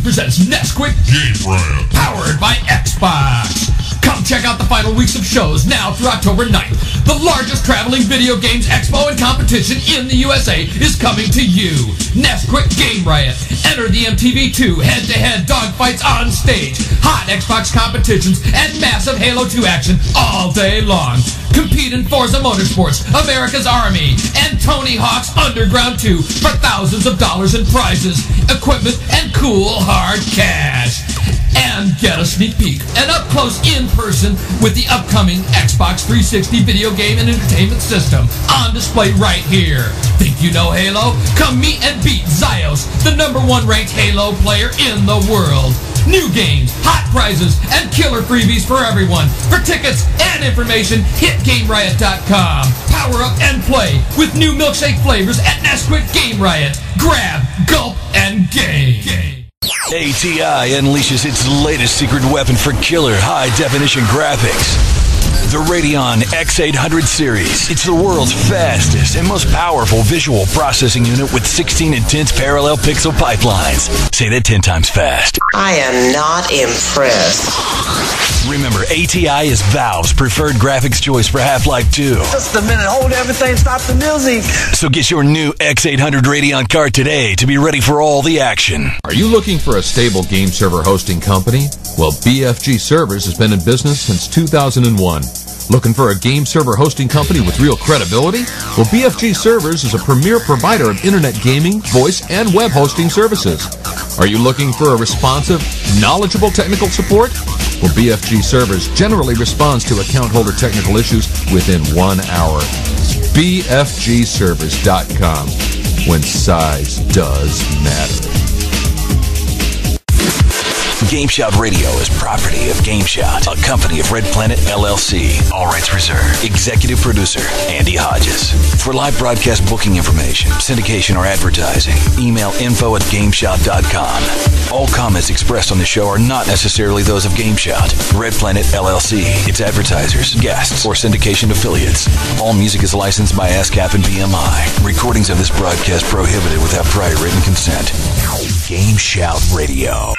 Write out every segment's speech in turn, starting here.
presents Nesquik Game Riot, powered by Xbox. Come check out the final weeks of shows now through October 9th. The largest traveling video games expo and competition in the USA is coming to you. Nesquik Game Riot. Enter the MTV2 head-to-head dogfights on stage, hot Xbox competitions, and massive Halo 2 action all day long. Compete in Forza Motorsports, America's Army, and Tony Hawk's Underground 2 for thousands of dollars in prizes, equipment, and cool hard cash. And get a sneak peek and up close in person with the upcoming Xbox 360 video game and entertainment system on display right here. Think you know Halo? Come meet and beat Zyos, the #1 ranked Halo player in the world. New games, hot prizes, and killer freebies for everyone. For tickets and information, hit GameRiot.com. Power up and play with new milkshake flavors at Nesquik Game Riot. Grab, gulp, and game. ATI unleashes its latest secret weapon for killer high-definition graphics. The Radeon X800 series. It's the world's fastest and most powerful visual processing unit with 16 intense parallel pixel pipelines. Say that 10 times fast. I am not impressed. Remember, ATI is Valve's preferred graphics choice for Half-Life 2. Just a minute, hold everything, stop the music. So get your new X800 Radeon card today to be ready for all the action. Are you looking for a stable game server hosting company? Well, BFG Servers has been in business since 2001. Looking for a game server hosting company with real credibility? Well, BFG Servers is a premier provider of internet gaming, voice, and web hosting services. Are you looking for a responsive, knowledgeable technical support? Well, BFG Servers generally responds to account holder technical issues within 1 hour. BFGServers.com, when size does matter. GameShout Radio is property of GameShout, a company of Red Planet LLC. All rights reserved. Executive producer, Andy Hodges. For live broadcast booking information, syndication, or advertising, email info@GameShout.com. All comments expressed on the show are not necessarily those of GameShout, Red Planet LLC, its advertisers, guests, or syndication affiliates. All music is licensed by ASCAP and BMI. Recordings of this broadcast prohibited without prior written consent. GameShout Radio.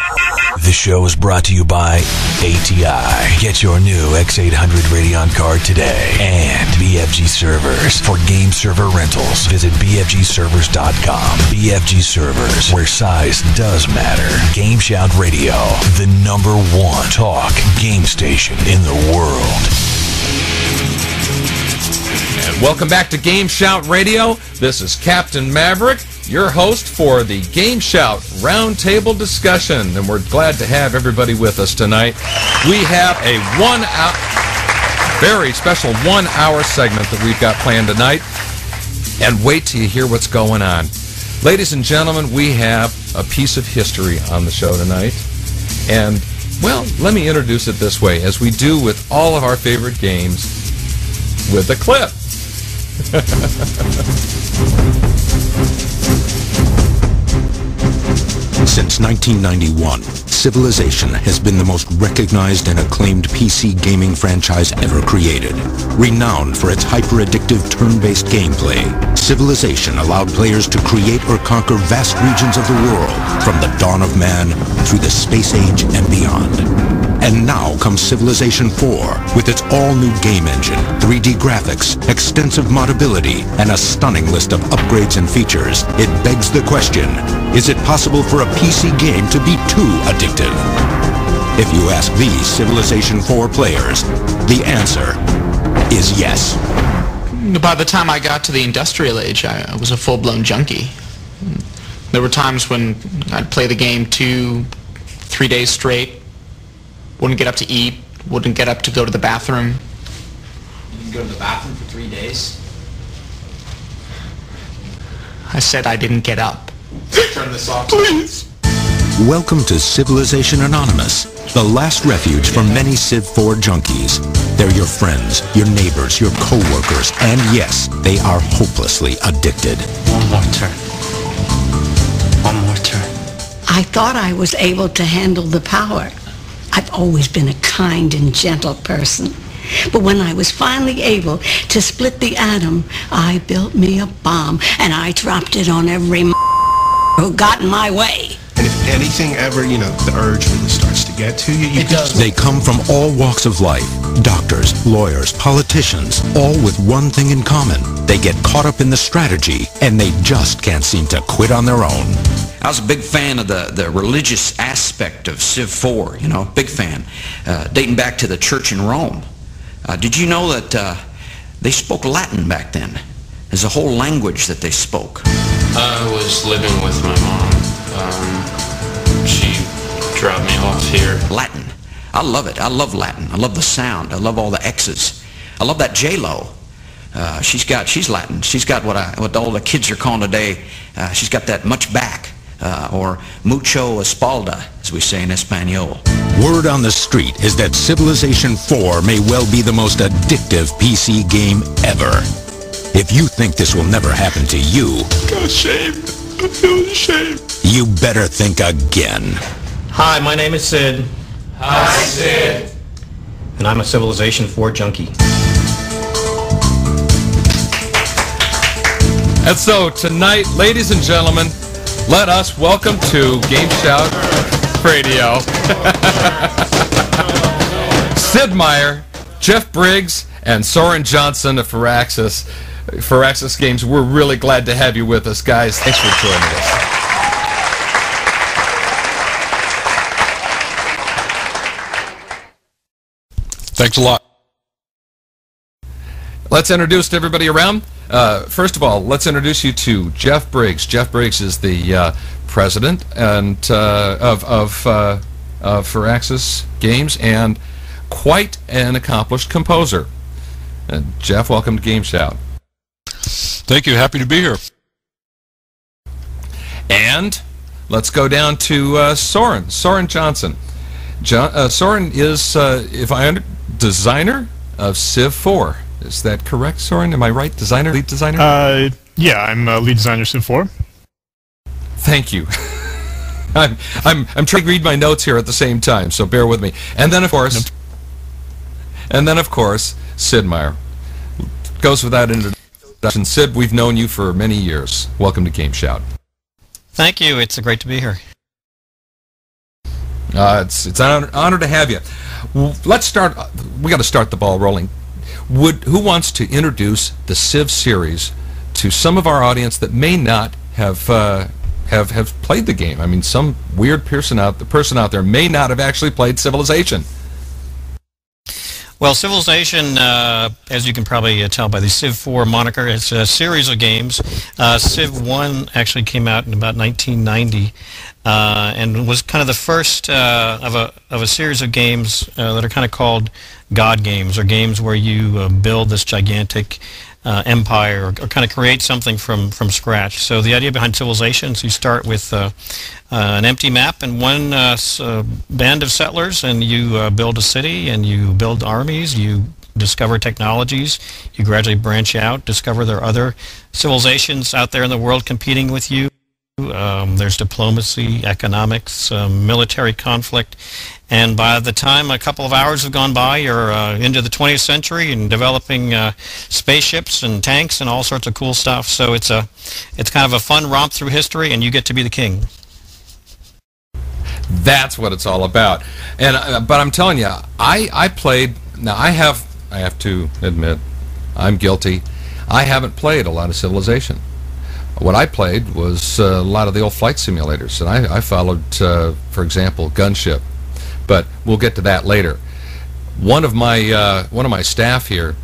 The show is brought to you by ATI. Get your new X800 Radeon card today. And BFG Servers. For game server rentals, visit BFGServers.com. BFG Servers, where size does matter. GameShout Radio, the #1 talk game station in the world. And welcome back to GameShout Radio. This is Captain Maverick, your host for the GameShout Roundtable discussion, and we're glad to have everybody with us tonight. We have a very special 1 hour segment that we've got planned tonight, and wait till you hear what's going on. Ladies and gentlemen, we have a piece of history on the show tonight, and, well, let me introduce it this way, as we do with all of our favorite games, with a clip. Since 1991, Civilization has been the most recognized and acclaimed PC gaming franchise ever created. Renowned for its hyper-addictive turn-based gameplay, Civilization allowed players to create or conquer vast regions of the world, from the dawn of man through the space age and beyond. And now comes Civilization 4 with its all-new game engine, 3D graphics, extensive modability, and a stunning list of upgrades and features. It begs the question, is it possible for a PC game to be too addictive? If you ask these Civilization 4 players, the answer is yes. By the time I got to the industrial age, I was a full-blown junkie. There were times when I'd play the game 2-3 days straight, wouldn't get up to eat, wouldn't get up to go to the bathroom. You can go to the bathroom for 3 days? I said I didn't get up. Turn this off. Please. Welcome to Civilization Anonymous, the last refuge for many Civ 4 junkies. They're your friends, your neighbors, your co-workers, and yes, they are hopelessly addicted. One more turn. One more turn. I thought I was able to handle the power. I've always been a kind and gentle person. But when I was finally able to split the atom, I built me a bomb, and I dropped it on every who got in my way. And if anything ever, the urge really starts to get to you. It does. They come from all walks of life. Doctors, lawyers, politicians, all with one thing in common. They get caught up in the strategy, and they just can't seem to quit on their own. I was a big fan of the religious aspect of Civ 4, big fan, dating back to the church in Rome. Did you know that they spoke Latin back then? There's a whole language that they spoke. I was living with my mom. She dropped me off here. Latin. I love it. I love Latin. I love the sound. I love all the X's. I love that J-Lo. She's Latin. She's got what all the kids are calling today, she's got that much back. Or mucho espalda, as we say in Espanol. Word on the street is that Civilization 4 may well be the most addictive PC game ever. If you think this will never happen to you, I got ashamed. I feel ashamed. You better think again. Hi, my name is Sid. Hi, Sid. And I'm a Civilization 4 junkie. And so tonight, ladies and gentlemen, let us welcome to GameShout Radio Sid Meier, Jeff Briggs, and Soren Johnson of Firaxis Games. We're really glad to have you with us, guys. Thanks for joining us. Thanks a lot. Let's introduce everybody around. First of all, let's introduce you to Jeff Briggs. Jeff Briggs is the president of Firaxis Games and quite an accomplished composer. Jeff, welcome to GameShout. Thank you. Happy to be here. And let's go down to Soren Johnson. Soren is, designer of Civ 4. Is that correct, Soren? Am I right? Lead designer? Yeah, I'm lead designer Civ 4. Thank you. I'm trying to read my notes here at the same time, so bear with me. And then of course, Sid Meier. Goes without introduction. Sid, we've known you for many years. Welcome to GameShout. Thank you. It's great to be here. It's an honor to have you. Let's start. We got to start the ball rolling. Who wants to introduce the Civ series to some of our audience that may not have played the game? I mean, some weird person out there may not have actually played Civilization. Well, Civilization, as you can probably tell by the Civ 4 moniker, it's a series of games. Civ 1 actually came out in about 1990 and was kind of the first of a series of games that are kind of called God games, or games where you build this gigantic empire or kind of create something from scratch. So the idea behind Civilization is you start with an empty map and one band of settlers, and you build a city and you build armies, you discover technologies, you gradually branch out, discover there are other civilizations out there in the world competing with you. There's diplomacy, economics, military conflict, and by the time a couple of hours have gone by, you're into the 20th century and developing spaceships and tanks and all sorts of cool stuff. So it's kind of a fun romp through history, and you get to be the king. That's what it's all about. And but I'm telling you, I played. Now I have to admit, I'm guilty. I haven't played a lot of Civilization. What I played was a lot of the old flight simulators, and I followed, for example, Gunship. But we'll get to that later. One of my staff here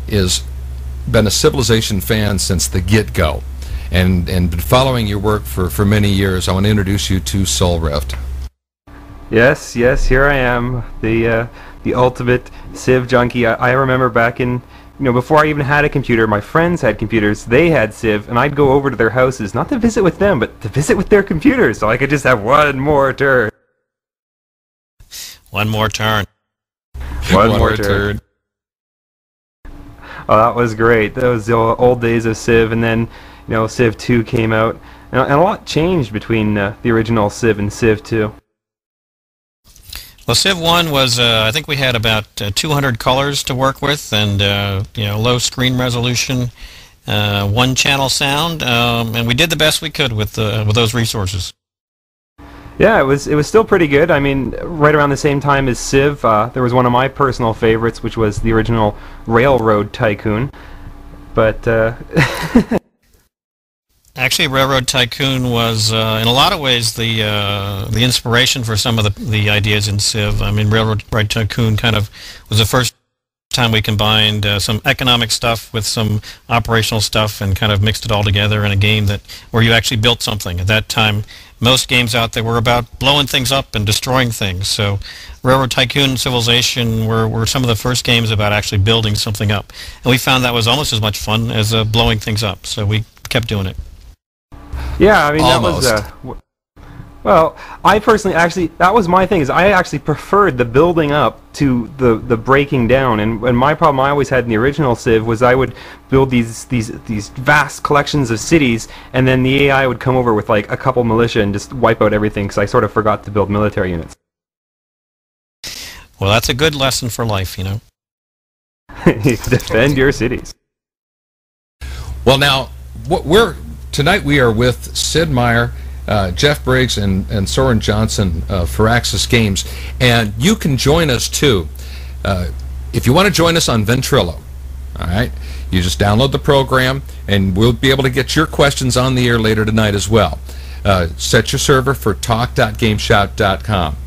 is been a Civilization fan since the get-go, and been following your work for many years. I want to introduce you to Soulrift. Yes, here I am, the ultimate Civ junkie. I remember back in, before I even had a computer, my friends had computers, they had Civ, and I'd go over to their houses, not to visit with them, but to visit with their computers, so I could just have one more turn. One more turn. One more turn. Oh, that was great. That was the old days of Civ, and then, Civ 2 came out, and a lot changed between the original Civ and Civ 2. Well, Civ 1 was, I think we had about 200 colors to work with, and low screen resolution, one channel sound, and we did the best we could with those resources. Yeah, it was still pretty good. I mean, right around the same time as Civ, there was one of my personal favorites, which was the original Railroad Tycoon. But actually, Railroad Tycoon was, in a lot of ways, the inspiration for some of the ideas in Civ. I mean, Railroad Tycoon kind of was the first time we combined some economic stuff with some operational stuff and kind of mixed it all together in a game where you actually built something. At that time, most games out there were about blowing things up and destroying things. So Railroad Tycoon and Civilization were some of the first games about actually building something up. And we found that was almost as much fun as blowing things up. So we kept doing it. Yeah, I mean, Almost. that was... Well, I personally, actually, that was my thing, is I actually preferred the building up to the breaking down. And my problem I always had in the original Civ was I would build these vast collections of cities, and then the AI would come over with like a couple militia and just wipe out everything, because I sort of forgot to build military units. Well, that's a good lesson for life, you know. Defend your cities. Well, now, tonight we are with Sid Meier, Jeff Briggs, and Soren Johnson of Firaxis Games, and you can join us too. If you want to join us on Ventrilo, all right, you just download the program, and we'll be able to get your questions on the air later tonight as well. Set your server for talk.gameshout.com.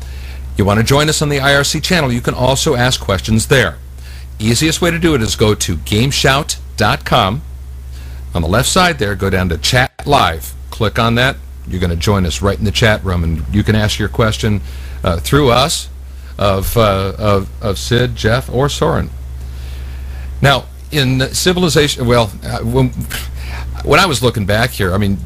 You want to join us on the IRC channel, you can also ask questions there. Easiest way to do it is go to GameShout.com. On the left side there, go down to Chat Live. Click on that. You're going to join us right in the chat room, and you can ask your question through us of Sid, Jeff, or Soren. Now, in Civilization, well, when I was looking back here, I mean,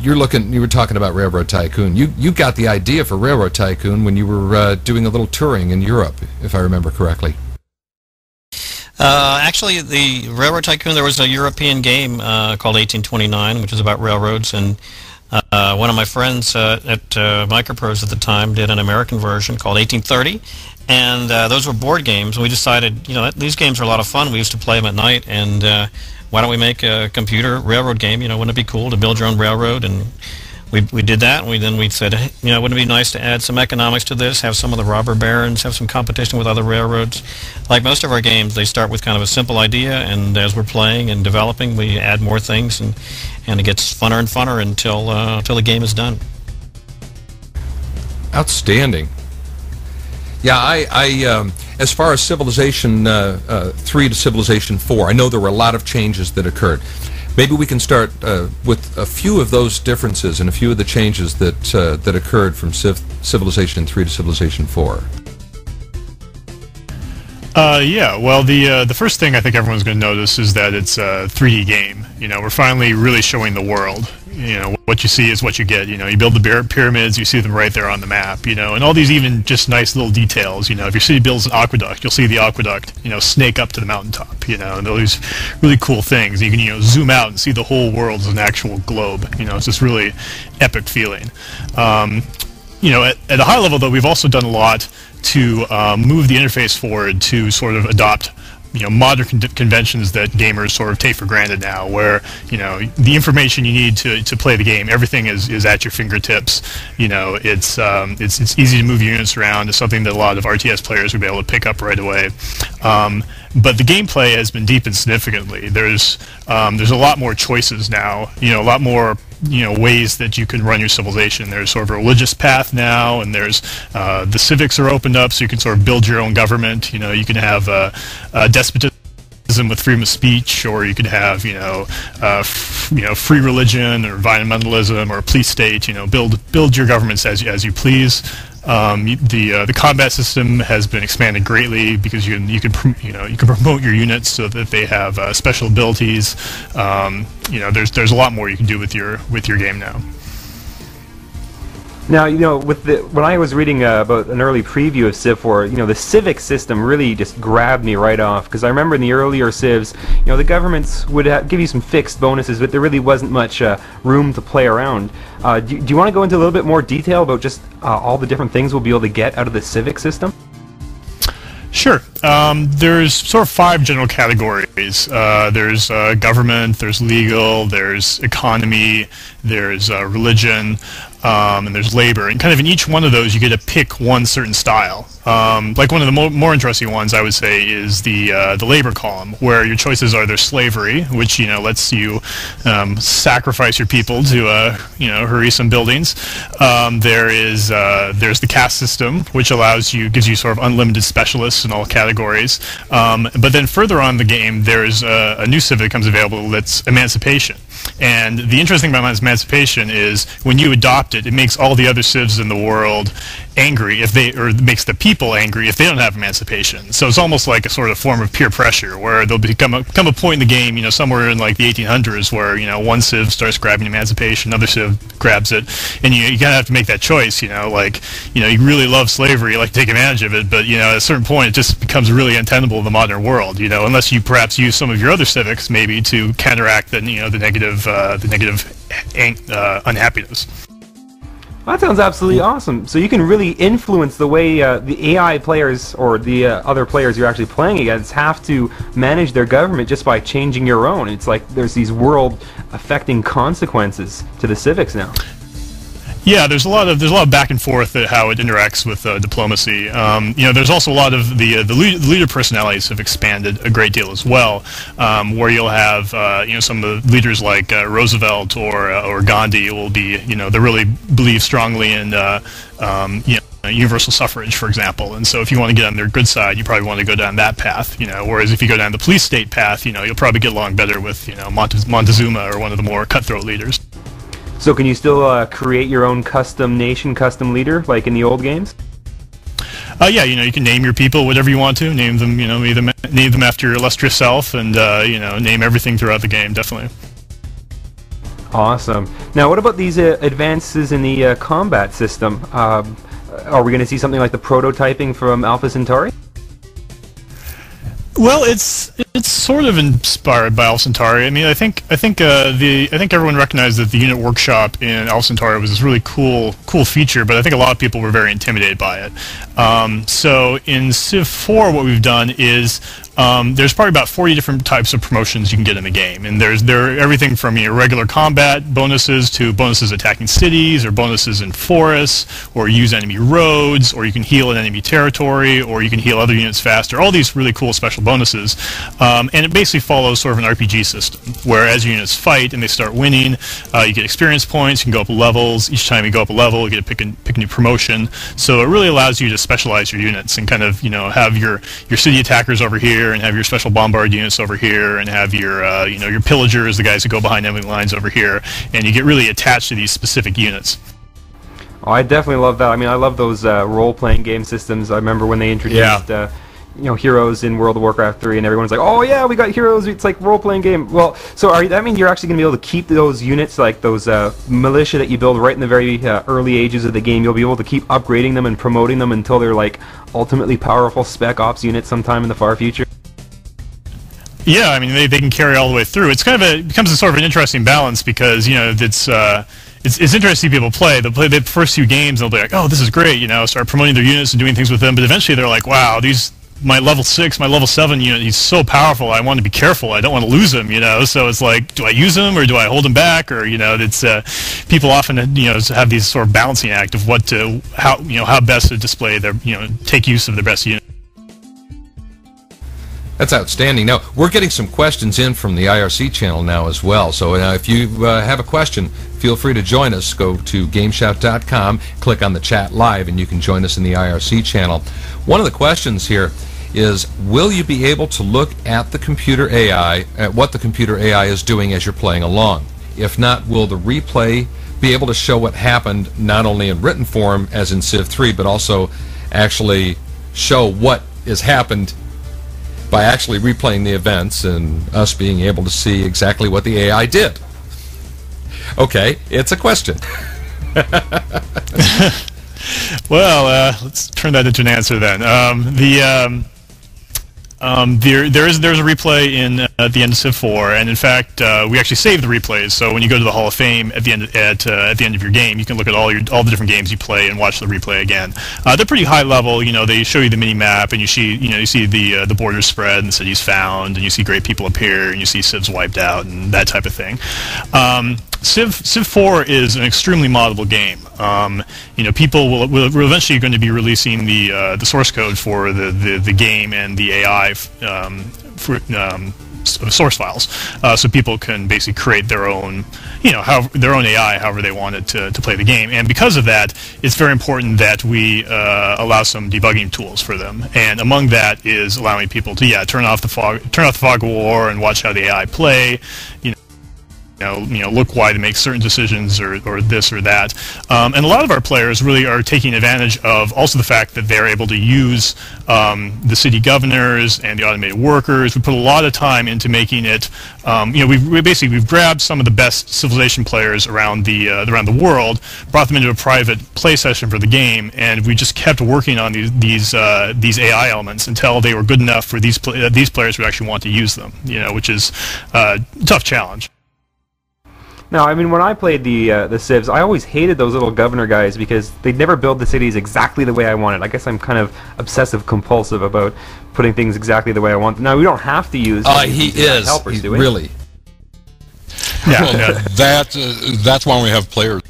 you were talking about Railroad Tycoon. You got the idea for Railroad Tycoon when you were doing a little touring in Europe, if I remember correctly. Actually, the Railroad Tycoon, there was a European game called 1829, which is about railroads, and one of my friends at Microprose at the time did an American version called 1830, and those were board games. We decided, you know, these games are a lot of fun. We used to play them at night, and why don't we make a computer railroad game? You know, wouldn't it be cool to build your own railroad? And we did that, and then we said, hey, you know, wouldn't it be nice to add some economics to this, have some of the robber barons, have some competition with other railroads? Like most of our games, they start with kind of a simple idea, and as we're playing and developing, we add more things, and it gets funner and funner until the game is done. Outstanding. Yeah, I as far as Civilization 3 to Civilization 4, I know there were a lot of changes that occurred. Maybe we can start with a few of those differences and a few of the changes that occurred from Civilization 3 to Civilization 4. Yeah, well, the first thing I think everyone's going to notice is that it's a 3D game. You know, we're finally really showing the world. You know, what you see is what you get. You know, you build the pyramids, you see them right there on the map, you know, and all these even just nice little details. You know, if your city builds an aqueduct, you'll see the aqueduct, you know, snake up to the mountaintop, you know, and all these really cool things. You can, you know, zoom out and see the whole world as an actual globe. You know, it's this really epic feeling. You know, at a high level, though, we've also done a lot to move the interface forward to sort of adopt, you know, modern conventions that gamers sort of take for granted now, where, you know, the information you need to play the game, everything is at your fingertips. You know, it's easy to move your units around. It's something that a lot of RTS players would be able to pick up right away. But the gameplay has been deepened significantly. There's a lot more choices now. You know, a lot more, you know, ways that you can run your civilization. There's sort of a religious path now, and there's the civics are opened up, so you can sort of build your own government. You know, you can have a despotism with freedom of speech, or you could have, you know, free religion or environmentalism or a police state. You know, build your governments as you please. The combat system has been expanded greatly because you can promote your units so that they have special abilities. You know, there's a lot more you can do with your game now. Now, you know, when I was reading about an early preview of Civ 4, you know, the civic system really just grabbed me right off, because I remember in the earlier Civs, you know, the governments would give you some fixed bonuses, but there really wasn't much room to play around. Do you want to go into a little bit more detail about just all the different things we'll be able to get out of the civic system? Sure. There's sort of 5 general categories. There's government, there's legal, there's economy, there's religion. and there's labor, and kind of in each one of those you get to pick one certain style. Like one of the more interesting ones, I would say, is the labor column, where your choices are there's slavery, which lets you sacrifice your people to hurry some buildings. There's the caste system, which gives you sort of unlimited specialists in all categories. But then further on in the game, there's a new civ that comes available that's emancipation. And the interesting thing about emancipation is when you adopt it, it makes all the other civs in the world angry or it makes the people angry if they don't have emancipation. So it's almost like a sort of form of peer pressure, where there'll become a point in the game, somewhere in like the 1800s, where one civ starts grabbing emancipation, another civ grabs it, and you kind of have to make that choice. You really love slavery, you like to take advantage of it, but at a certain point it just becomes really untenable in the modern world. Unless you perhaps use some of your other civics maybe to counteract the negative unhappiness. That sounds absolutely awesome. So you can really influence the way the AI players or the other players you're actually playing against have to manage their government just by changing your own. It's like there's these world-affecting consequences to the civics now. Yeah, there's a lot of back and forth at how it interacts with diplomacy. There's also a lot of the leader personalities have expanded a great deal as well, where you'll have some of the leaders like Roosevelt or Gandhi will be they really believe strongly in universal suffrage, for example, and so if you want to get on their good side, you probably want to go down that path. Whereas if you go down the police state path, you'll probably get along better with Montezuma or one of the more cutthroat leaders. So can you still create your own custom nation, custom leader, like in the old games? Yeah, you can name your people whatever you want to. Name them, name them after your illustrious self, and name everything throughout the game. Definitely. Awesome. Now, what about these advances in the combat system? Are we going to see something like the prototyping from Alpha Centauri? Well, it's sort of inspired by Alpha Centauri. I mean, I think everyone recognized that the unit workshop in Alpha Centauri was this really cool feature, but I think a lot of people were very intimidated by it. So in Civ 4, what we've done is there's probably about 40 different types of promotions you can get in the game, and there are everything from regular combat bonuses to bonuses attacking cities, or bonuses in forests, or use enemy roads, or you can heal an enemy territory, or you can heal other units faster. All these really cool special bonuses, and it basically follows sort of an RPG system, where as your units fight and they start winning, you get experience points, you can go up levels. Each time you go up a level, you get to pick a new promotion. So it really allows you to specialize your units and kind of have your city attackers over here, and have your special bombard units over here, and have your your pillagers, the guys who go behind enemy lines, over here, and you get really attached to these specific units. Oh, I definitely love that. I mean, I love those role-playing game systems. I remember when they introduced heroes in World of Warcraft 3, and everyone's like, oh yeah, we got heroes, it's like role-playing game. Well, so that means you're actually going to be able to keep those units, like those militia that you build right in the very early ages of the game. You'll be able to keep upgrading them and promoting them until they're like ultimately powerful spec ops units sometime in the far future. Yeah, I mean, they can carry all the way through. It's kind of it becomes a sort of an interesting balance, because it's interesting to see people play. They'll play the first few games, and they'll be like, oh, this is great, start promoting their units and doing things with them, but eventually they're like, wow, my level 6, my level 7 unit, he's so powerful, I want to be careful, I don't want to lose him, so it's like, do I use him, or do I hold him back, or, it's, people often, have these sort of balancing act of how best to display their, take use of their best unit. That's outstanding. Now, we're getting some questions in from the IRC channel now as well, so if you have a question, feel free to join us. Go to GameShout.com, click on the chat live, and you can join us in the IRC channel. One of the questions here is, will you be able to look at the computer AI, at what the computer AI is doing as you're playing along? If not, will the replay be able to show what happened not only in written form as in Civ 3, but also actually show what has happened by actually replaying the events and us being able to see exactly what the AI did? Okay, it's a question. Well, let's turn that into an answer then. There's a replay in at the end of Civ 4, and in fact, we actually save the replays. So when you go to the Hall of Fame at the end of your game, you can look at all the different games you play and watch the replay again. They're pretty high level. They show you the mini map, and you see the borders spread and the cities found, and you see great people appear, and you see civs wiped out, and that type of thing. Civ 4 is an extremely moddable game. You know, people will eventually going to be releasing the source code for the game and the AI source files, so people can basically create their own, you know, their own AI however they want it to play the game. And because of that, it's very important that we allow some debugging tools for them. And among that is allowing people to turn off the fog of war and watch how the AI play. You know, look why they make certain decisions or this or that. And a lot of our players really are taking advantage of also the fact that they're able to use the city governors and the automated workers. We put a lot of time into making it, you know, we've grabbed some of the best Civilization players around the world, brought them into a private play session for the game, and we just kept working on these AI elements until they were good enough for these players who actually want to use them, you know, which is a tough challenge. Now, I mean, when I played the Civs, I always hated those little governor guys because they'd never build the cities exactly the way I wanted. I guess I'm kind of obsessive-compulsive about putting things exactly the way I want. Now, we don't have to use he is helpers, do we? Really. Yeah, well, that's why we have players.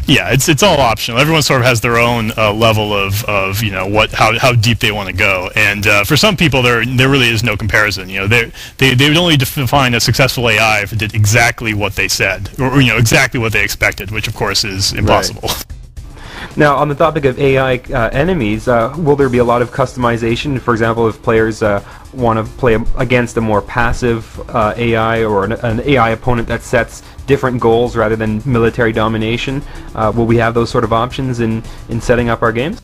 Yeah, it's all optional. Everyone sort of has their own level of you know how deep they want to go, and for some people there really is no comparison. You know, they would only define a successful AI if it did exactly what they said, or you know exactly what they expected, which of course is impossible. Right. Now, on the topic of AI enemies, will there be a lot of customization? For example, if players want to play against a more passive AI or an AI opponent that sets different goals rather than military domination, will we have those sort of options in setting up our games?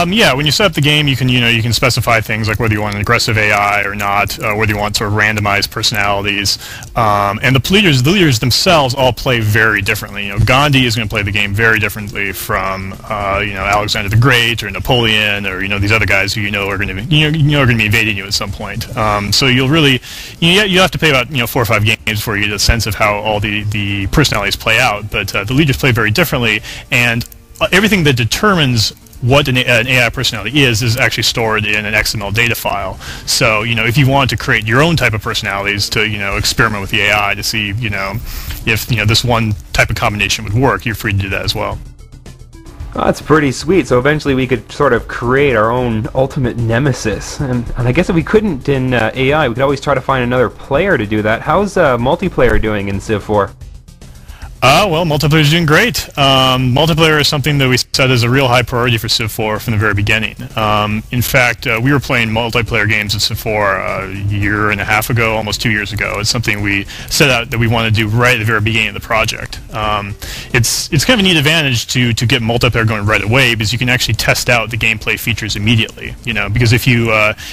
Yeah, when you set up the game, you can specify things like whether you want an aggressive AI or not, whether you want sort of randomized personalities, and the leaders themselves all play very differently. You know, Gandhi is going to play the game very differently from you know, Alexander the Great or Napoleon or you know these other guys who are going to be are going to be invading you at some point. So you'll really you have to play about 4 or 5 games before you get a sense of how all the personalities play out. But the leaders play very differently, and everything that determines what an AI personality is actually stored in an XML data file. So, you know, if you want to create your own type of personalities to, you know, experiment with the AI to see, you know, if, you know, this one type of combination would work, you're free to do that as well. Oh, that's pretty sweet. So eventually we could sort of create our own ultimate nemesis. And I guess if we couldn't in AI, we could always try to find another player to do that. How's multiplayer doing in Civ 4? Well, multiplayer is doing great. Multiplayer is something that we set as a real high priority for Civ 4 from the very beginning. In fact, we were playing multiplayer games in Civ 4 a year and a half ago, almost 2 years ago. It's something we set out that we want to do right at the very beginning of the project. It's kind of a neat advantage to get multiplayer going right away because you can actually test out the gameplay features immediately. You know, because if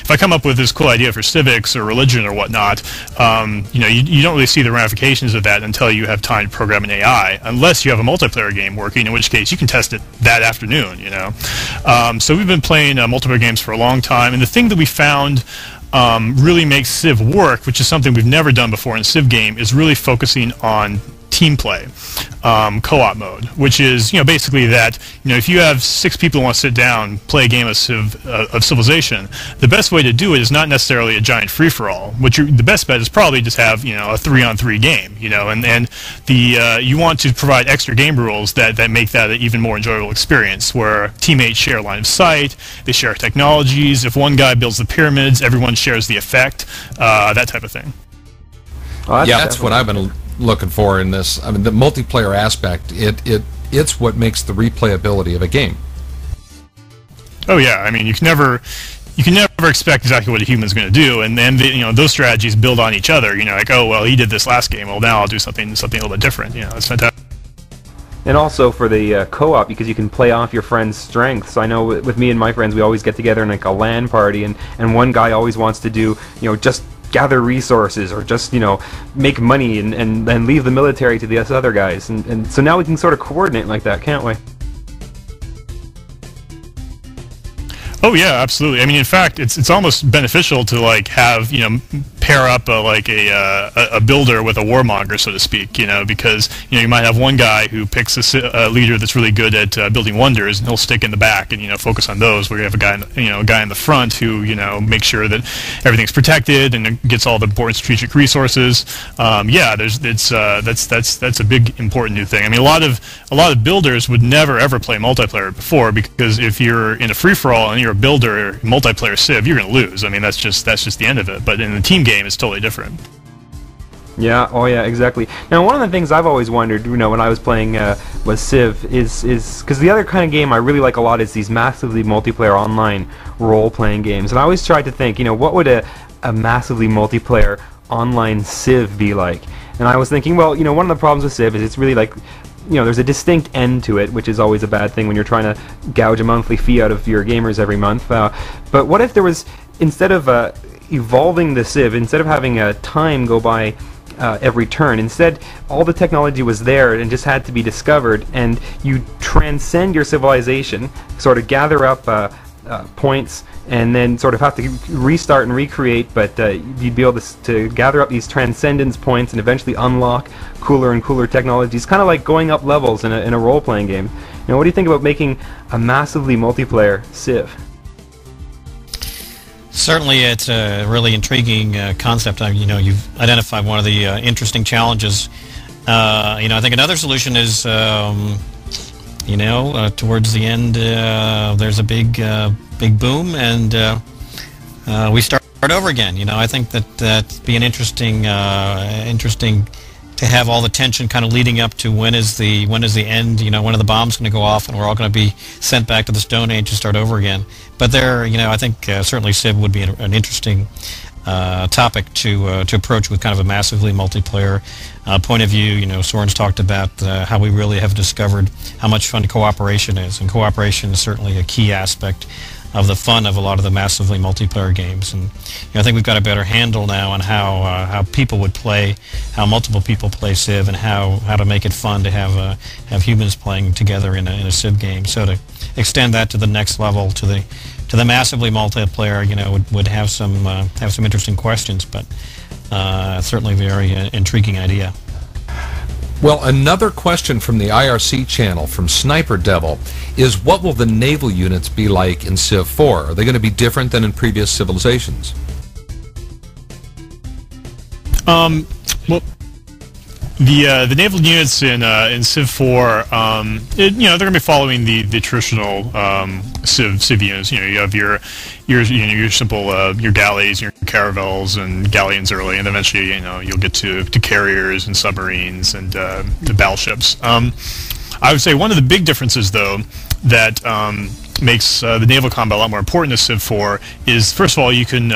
I come up with this cool idea for civics or religion or whatnot, you know, you don't really see the ramifications of that until you have time to program an AI, unless you have a multiplayer game working, in which case you can test it that afternoon, you know. So we've been playing multiplayer games for a long time, and the thing that we found really makes Civ work, which is something we've never done before in a Civ game, is really focusing on team play, co-op mode, which is, you know, basically that, you know, if you have 6 people who want to sit down, play a game of Civilization, the best way to do it is not necessarily a giant free-for-all. The best bet is probably just have, you know, a 3-on-3 game, you know, and you want to provide extra game rules that make that an even more enjoyable experience, where teammates share line of sight, they share technologies. If one guy builds the pyramids, everyone shares the effect, that type of thing. Oh, that's what I've been looking for in this. I mean, the multiplayer aspect, it's what makes the replayability of a game. Oh yeah, I mean, you can never expect exactly what a human's going to do, and then you know, those strategies build on each other. You know, like, oh well, he did this last game, well now I'll do something a little bit different. You know, it's fantastic. And also for the co-op, because you can play off your friend's strengths. I know with me and my friends, we always get together in like a LAN party, and one guy always wants to do, you know, just gather resources or just, you know, make money and then leave the military to the other guys. And so now we can sort of coordinate like that, can't we? Oh yeah, absolutely. I mean, in fact, it's almost beneficial to like have, you know, pair up a builder with a warmonger, so to speak, because you might have one guy who picks a leader that's really good at building wonders, and he'll stick in the back and focus on those. Where you have a guy in the front who makes sure that everything's protected and gets all the important strategic resources. That's a big important new thing. I mean, a lot of builders would never ever play multiplayer before, because if you're in a free for all and you're a builder multiplayer Civ, you're going to lose. I mean, that's just the end of it. But in the team game, it's totally different. Yeah, oh yeah, exactly. Now, one of the things I've always wondered, when I was playing was Civ, is because the other kind of game I really like a lot is these massively multiplayer online role-playing games. And I always tried to think, what would a massively multiplayer online Civ be like? And I was thinking, well, one of the problems with Civ is it's really like, there's a distinct end to it, which is always a bad thing when you're trying to gouge a monthly fee out of your gamers every month. But what if there was, instead of evolving the Civ, instead of having a time go by every turn, instead all the technology was there and just had to be discovered, and you transcend your civilization, sort of gather up points, and then sort of have to restart and recreate, but you'd be able to gather up these transcendence points and eventually unlock cooler and cooler technologies, kind of like going up levels in a role-playing game. What do you think about making a massively multiplayer Civ? Certainly, it's a really intriguing concept. You've identified one of the interesting challenges. I think another solution is, towards the end, there's a big boom, and we start over again. I think that'd be an interesting to have all the tension kind of leading up to when is the end. When are the bombs going to go off, and we're all going to be sent back to the Stone Age to start over again. But I think certainly Civ would be an interesting topic to approach with kind of a massively multiplayer point of view. Soren's talked about how we really have discovered how much fun cooperation is, and cooperation is certainly a key aspect of the fun of a lot of the massively multiplayer games. And I think we've got a better handle now on how people would play, how multiple people play Civ, and how to make it fun to have humans playing together in a Civ game. So to extend that to the next level, to the massively multiplayer, would have some interesting questions, but certainly very intriguing idea. Well, another question from the IRC channel from Sniper Devil is, what will the naval units be like in Civ 4? Are they going to be different than in previous civilizations? Well, the naval units in Civ 4, they're going to be following the traditional Civ units. You have your simple your galleys, your caravels, and galleons early, and eventually you'll get to carriers and submarines and the battleships. I would say one of the big differences, though, that makes the naval combat a lot more important in Civ 4 is, first of all, you can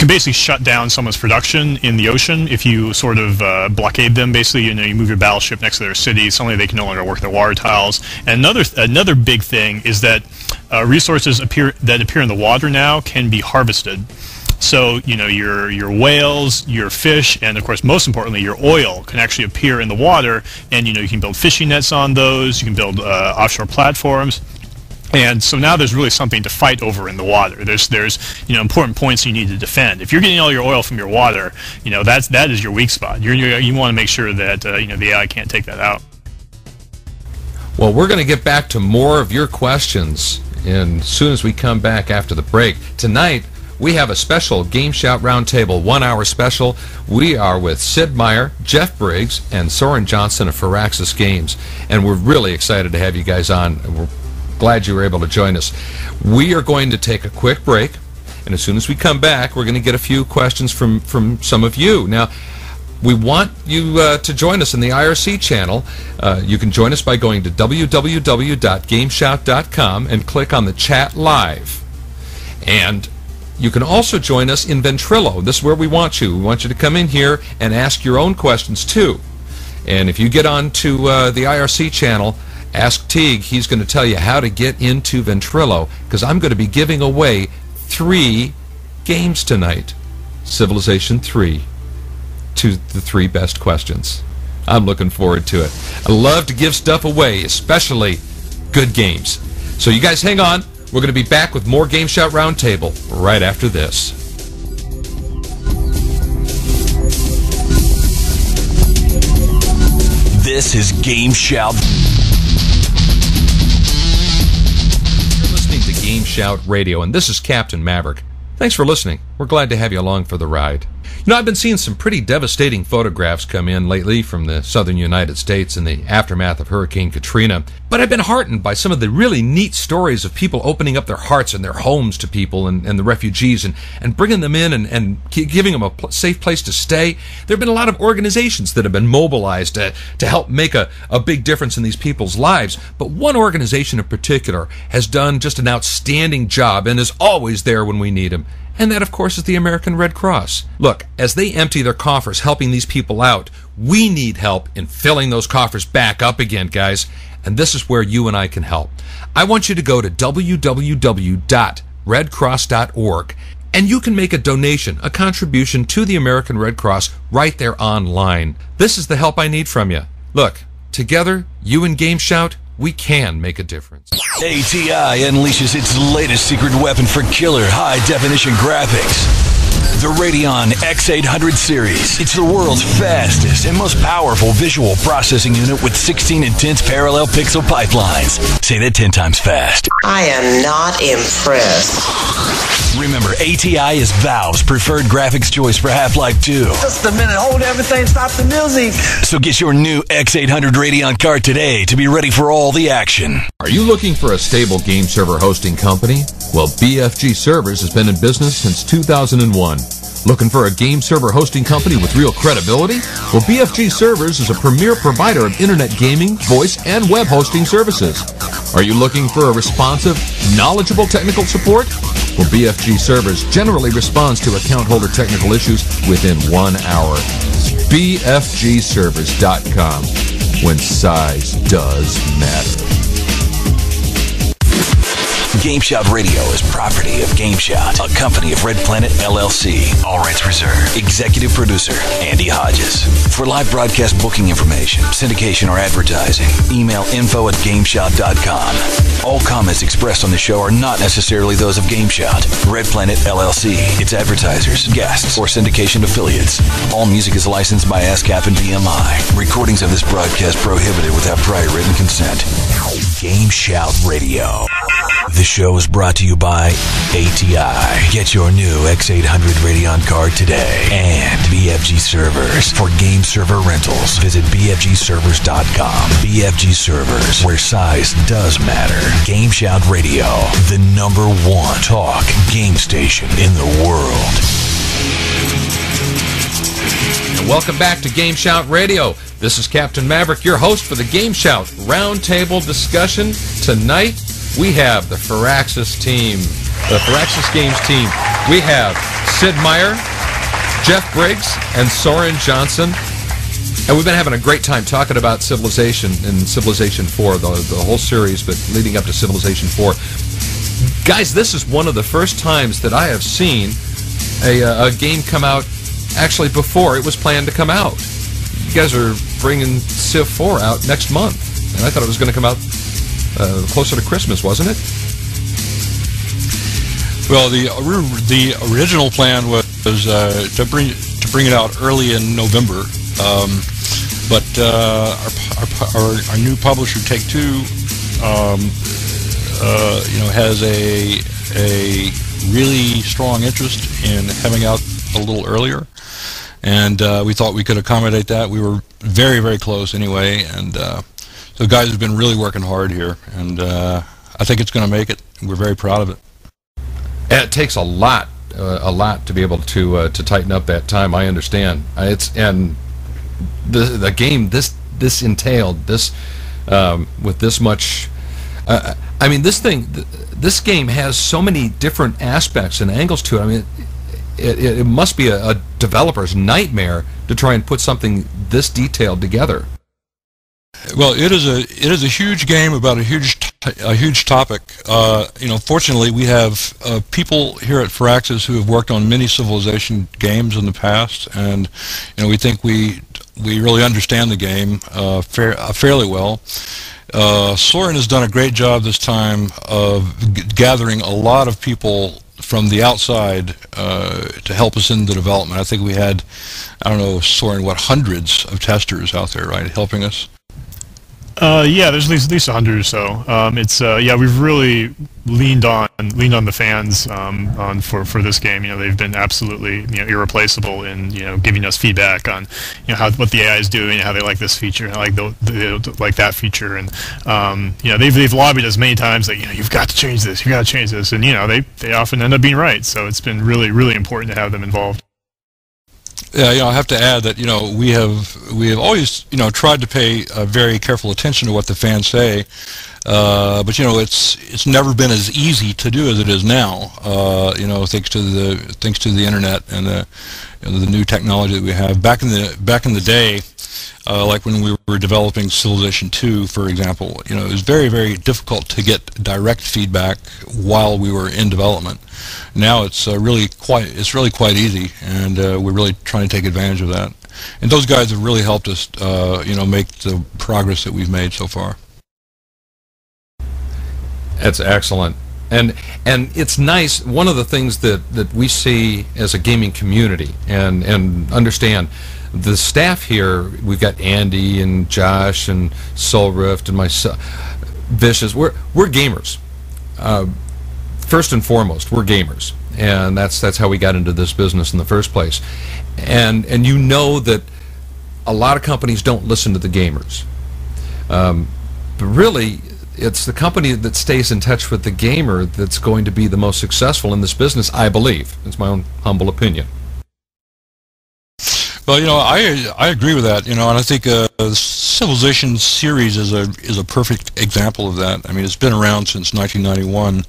basically shut down someone's production in the ocean if you sort of blockade them. Basically, you move your battleship next to their city. Suddenly, they can no longer work their water tiles. And another big thing is that resources that appear in the water now can be harvested. So your whales, your fish, and of course most importantly your oil can actually appear in the water, and you can build fishing nets on those. You can build offshore platforms. And so now there's really something to fight over in the water. There's important points you need to defend. If you're getting all your oil from your water, that is your weak spot. You want to make sure that the AI can't take that out. Well, we're going to get back to more of your questions as soon as we come back after the break. Tonight, we have a special GameShout Roundtable 1-hour special. We are with Sid Meier, Jeff Briggs, and Soren Johnson of Firaxis Games. And we're really excited to have you guys on. We're glad you were able to join us. We are going to take a quick break, and as soon as we come back, we're going to get a few questions from some of you. Now, we want you to join us in the IRC channel. You can join us by going to www.gameshout.com and click on the chat live. And you can also join us in Ventrilo. This is where we want you. We want you to come in here and ask your own questions too. And if you get on to the IRC channel, ask Teeg. He's going to tell you how to get into Ventrilo, because I'm going to be giving away 3 games tonight. Civilization 3 to the 3 best questions. I'm looking forward to it. I love to give stuff away, especially good games. So you guys hang on. We're going to be back with more GameShout Roundtable right after this. This is GameShout. You're listening to GameShout Radio, and this is Captain Maverick. Thanks for listening. We're glad to have you along for the ride. You know, I've been seeing some pretty devastating photographs come in lately from the southern United States in the aftermath of Hurricane Katrina, but I've been heartened by some of the really neat stories of people opening up their hearts and their homes to people and the refugees and bringing them in and giving them a safe place to stay. There have been a lot of organizations that have been mobilized to help make a big difference in these people's lives, but one organization in particular has done just an outstanding job and is always there when we need them. And that, of course, is the American Red Cross. Look, as they empty their coffers helping these people out, we need help in filling those coffers back up again, guys. And this is where you and I can help. I want you to go to www.redcross.org, and you can make a donation, a contribution to the American Red Cross right there online. This is the help I need from you. Look, together, you and GameShout, we can make a difference. ATI unleashes its latest secret weapon for killer high-definition graphics. The Radeon X800 series. It's the world's fastest and most powerful visual processing unit with 16 intense parallel pixel pipelines. Say that 10 times fast. I am not impressed. Remember, ATI is Valve's preferred graphics choice for Half-Life 2. Just a minute, hold everything, stop the music. So get your new X800 Radeon card today to be ready for all the action. Are you looking for a stable game server hosting company? Well, BFG Servers has been in business since 2001. Looking for a game server hosting company with real credibility? Well, BFG Servers is a premier provider of internet gaming, voice, and web hosting services. Are you looking for a responsive, knowledgeable technical support? Well, BFG Servers generally responds to account holder technical issues within 1 hour. BFGservers.com, when size does matter. GameShout Radio is property of GameShout, a company of Red Planet LLC. All rights reserved. Executive producer, Andy Hodges. For live broadcast booking information, syndication, or advertising, email info@gameshout.com. All comments expressed on the show are not necessarily those of GameShout, Red Planet LLC, its advertisers, guests, or syndication affiliates. All music is licensed by ASCAP and BMI. Recordings of this broadcast prohibited without prior written consent. GameShout Radio. The show is brought to you by ATI. Get your new X800 Radeon card today. And BFG Servers. For game server rentals, visit BFGservers.com. BFG Servers, where size does matter. GameShout Radio, the #1 talk game station in the world. And welcome back to GameShout Radio. This is Captain Maverick, your host for the GameShout Roundtable discussion. Tonight, we have the Firaxis team, the Firaxis Games team. We have Sid Meier, Jeff Briggs, and Soren Johnson. And we've been having a great time talking about Civilization and Civilization 4, the whole series, but leading up to Civilization 4. Guys, this is one of the first times that I have seen a game come out actually before it was planned to come out. You guys are bringing Civ 4 out next month, and I thought it was going to come out closer to Christmas, wasn't it? Well, the original plan was to bring it out early in November, but our new publisher, Take-Two, has a really strong interest in having out a little earlier, and we thought we could accommodate that. We were very, very close anyway, and the guys have been really working hard here, and I think it's going to make it. We're very proud of it. And it takes a lot to be able to tighten up that time. I understand. And the game this entailed this with this much. I mean, this game has so many different aspects and angles to it. I mean, it must be a developer's nightmare to try and put something this detailed together. Well, it is a huge game about a huge topic. Fortunately, we have people here at Firaxis who have worked on many Civilization games in the past, and we think we really understand the game fairly well. Soren has done a great job this time of gathering a lot of people from the outside to help us in the development. I think we had, I don't know, Soren, hundreds of testers out there, right, helping us. Yeah, there's at least 100 or so. Yeah, we've really leaned on the fans for this game. They've been absolutely irreplaceable in giving us feedback on what the AI is doing, how they like this feature, how they like that feature, and they've lobbied us many times like you've got to change this, and they often end up being right. So it's been really important to have them involved. Yeah, I have to add that we have always tried to pay very careful attention to what the fans say, but it's never been as easy to do as it is now. Thanks to the internet and the new technology that we have. Back in the day, like when we were developing Civilization 2, for example, it was very difficult to get direct feedback while we were in development. Now it's really quite easy, and we're really trying to take advantage of that. And those guys have really helped us, make the progress that we've made so far. That's excellent. And it's nice. One of the things that we see as a gaming community and understand, the staff here, we've got Andy and Josh and Soulrift and myself, Vicious. We're gamers. First and foremost, we're gamers, and that's how we got into this business in the first place. And that a lot of companies don't listen to the gamers, but really, it's the company that stays in touch with the gamer that's going to be the most successful in this business, I believe. It's my own humble opinion. Well, I agree with that. And I think the Civilization series is a perfect example of that. I mean, it's been around since 1991,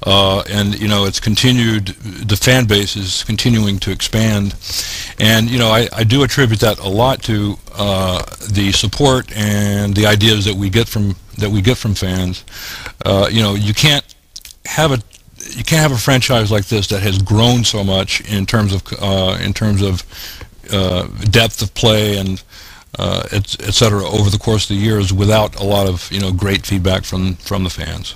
and it's continued. The fan base is continuing to expand, and I do attribute that a lot to the support and the ideas that we get from fans. You can't have a franchise like this that has grown so much in terms of depth of play and etc. over the course of the years without a lot of great feedback from the fans.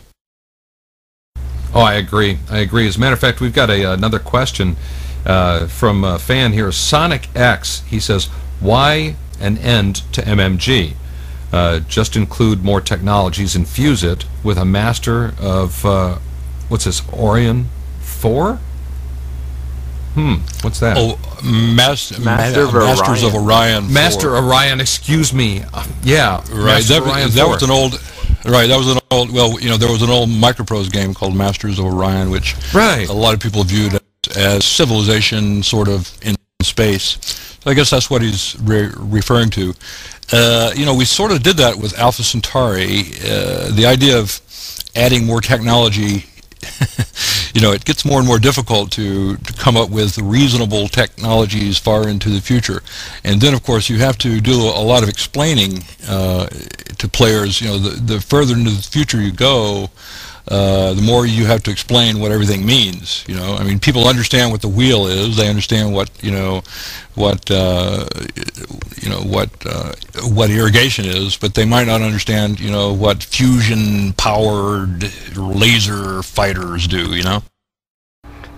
Oh, I agree. As a matter of fact, we've got another question from a fan here, Sonic X. He says, "Why an end to MMG? Just include more technologies, infuse it with a master of what's this? Orion 4? What's that? Oh, Masters of Orion. Master Orion. Excuse me. Yeah. Right. That was an old. Right. That was an old. Well, there was an old Microprose game called Masters of Orion, which a lot of people viewed as Civilization, sort of in space. So I guess that's what he's referring to. We sort of did that with Alpha Centauri. The idea of adding more technology. It gets more and more difficult to come up with reasonable technologies far into the future. And then, of course, you have to do a lot of explaining to players. The further into the future you go, the more you have to explain what everything means. I mean, people understand what the wheel is. They understand what irrigation is, but they might not understand what fusion-powered laser fighters do.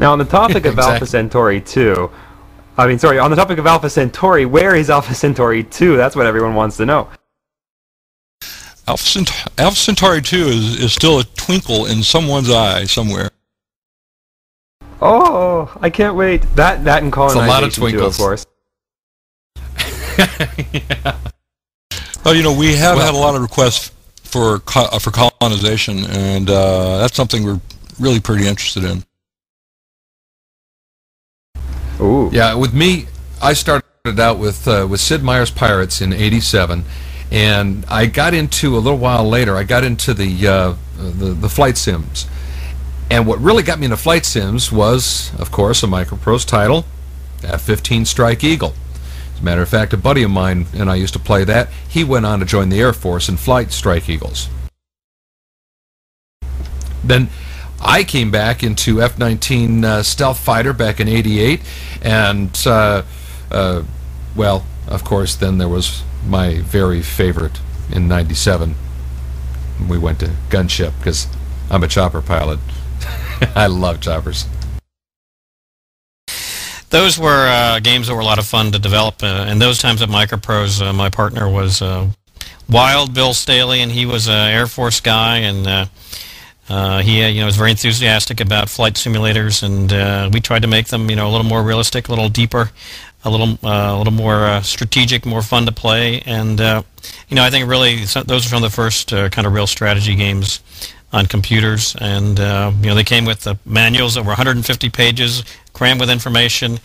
Now, on the topic of Alpha Centauri 2, on the topic of Alpha Centauri, where is Alpha Centauri 2? That's what everyone wants to know. Alpha Centauri 2 is still a twinkle in someone's eye somewhere. Oh, I can't wait. That and colonization, a lot of twinkles, too, of course. Yeah. Well, we have had a lot of requests for colonization, and that's something we're really pretty interested in. Ooh. Yeah, with me, I started out with Sid Meier's Pirates in '87, and I got into a little while later. I got into the flight sims, and what really got me into flight sims was, of course, a Microprose title, F-15 Strike Eagle. As a matter of fact, a buddy of mine and I used to play that. He went on to join the Air Force and flight Strike Eagles. Then I came back into F-19 Stealth Fighter back in '88, and well, of course, then there was my very favorite in '97. We went to Gunship because I'm a chopper pilot. I love choppers. Those were games that were a lot of fun to develop. In those times at Microprose, my partner was Wild Bill Staley, and he was an Air Force guy, and he was very enthusiastic about flight simulators, and we tried to make them a little more realistic, a little deeper, a little more strategic, more fun to play, and I think really those are some of the first kind of real strategy games on computers, and they came with the manuals that were 150 pages, crammed with information.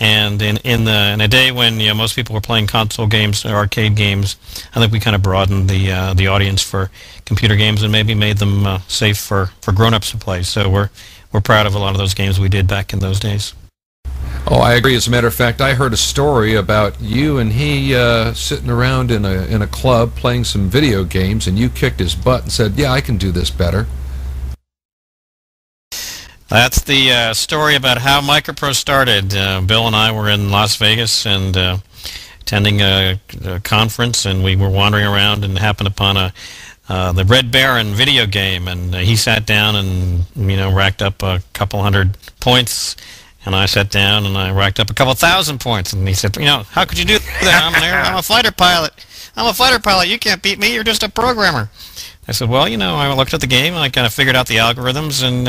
And in a day when most people were playing console games or arcade games, I think we kind of broadened the audience for computer games and maybe made them safe for grown-ups to play. So we're proud of a lot of those games we did back in those days. Oh, I agree. As a matter of fact, I heard a story about you and he sitting around in a club playing some video games, and you kicked his butt and said, "Yeah, I can do this better." That's the story about how Micropro started. Bill and I were in Las Vegas and attending a conference, and we were wandering around and happened upon the Red Baron video game, and he sat down and racked up a couple hundred points, and I sat down and I racked up a couple thousand points, and he said, "How could you do that? I'm a fighter pilot. I'm a fighter pilot. You can't beat me. You're just a programmer." I said, "Well, I looked at the game and I kind of figured out the algorithms, and